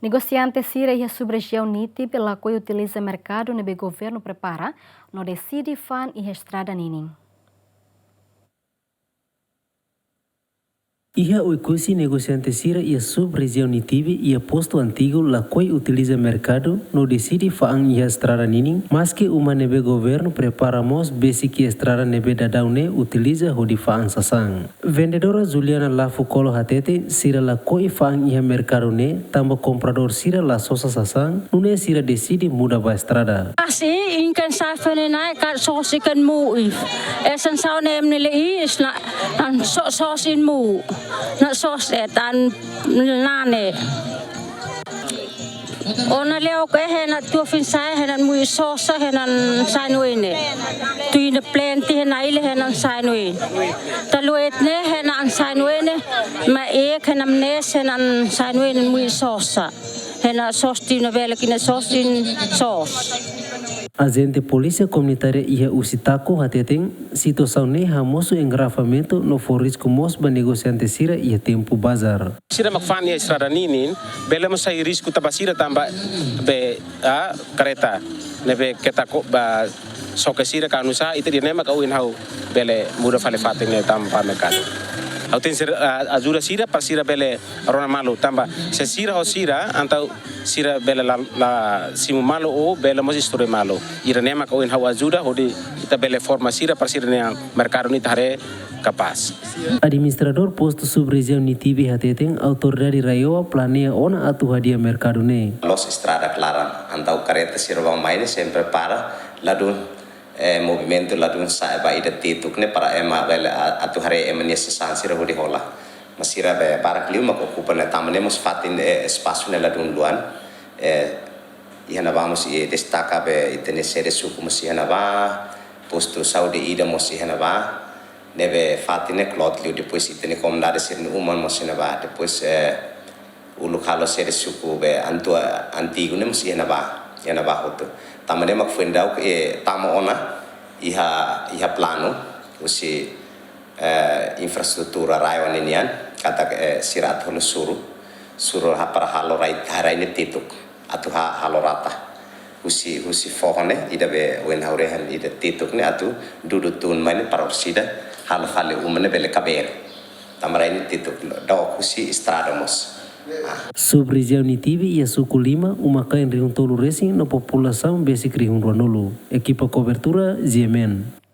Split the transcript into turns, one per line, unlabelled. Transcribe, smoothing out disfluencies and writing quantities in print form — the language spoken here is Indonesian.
Negociante Sira e a sub-região NITIB, pela qual utiliza mercado no governo prepara, não decide fan e estrada ninin.
Ia o coisi negociante Sira e a sub-região NITIB e a posto antigo la qual utiliza mercado no decide faang ia estrada ninin, mas que uma nebe governo preparamos basic que estrada nebe dadaune utiliza hodi faang sasang. Vendedora Juliana Lafu Kolo Hatete Sira la qual faang ia mercado ne tamba comprador Sira la sosa sasang, nune Sira decide muda ba estrada.
Asi inkan safene na ka sosikan mu esan saune emnele is na sosin mu na sos etan nane ona leo ke hena tu fin sai hena mu sosa hena sanuine tu in plenty hena ile hena sanuine taluet ne hena sanuine ma ek hena mnes hena sanuine mu sosa hena sos tina vela kina sosin sos.
Agente Polícia Comunitária ia usitaku hateteng situação ne hamoso engravamento no for risco mosba negociante Sira ia tempo bazar.
Sira makfani estrada ninin, bela masai risco tabasira tamba be a kereta, nebe ketako ba soke Sira kanusa itu dia nemak awin hau bele muda fale fating ne tamba mercado. Au tin ajuda Sira par Sira bele arona malu tamba se Sira ho Sira antau Sira bele la simu malu o bele mos histori malu ira nema ka win hau ajuda hodi ita bele forma Sira par Sira ne mercado ni tare capaz.
Administrador posto sub-região NITIB hateteng autoridade raioa planea ona atu hadia mercado ne.
Los estrada clara antau careta Sira vão mais sempre para ladun movimento ladun sa ba ida tituk ne para ema bele atu hare ema ni sesan Sira hodi hola. Masira be para kliu mak ocupa ne tamane mos fatin espaço ne ladun luan ihana vamos e destaca be itene sede suku mos ihana va posto saudi ida mos ihana va nebe fatine clot liu depois itene comandade sir uman mos ihana va depois ulu khalo sede suku be antigo ne mos ihana va hoto tamane mak fundau tama ona iha plano usi infrastruktura raiwan inian kata sirat holo suru hapara halo rai ini tituk atu halo rata husi fohone ida be wen haurehan ida tituk ne atu dudutun main parosida halo umane bele kaber tamara ini tituk dok husi estradamos.
Sub-região NITIB e a suku lima uma kain riung tolu racing na população basic riung Ranolo. Equipa cobertura GMN.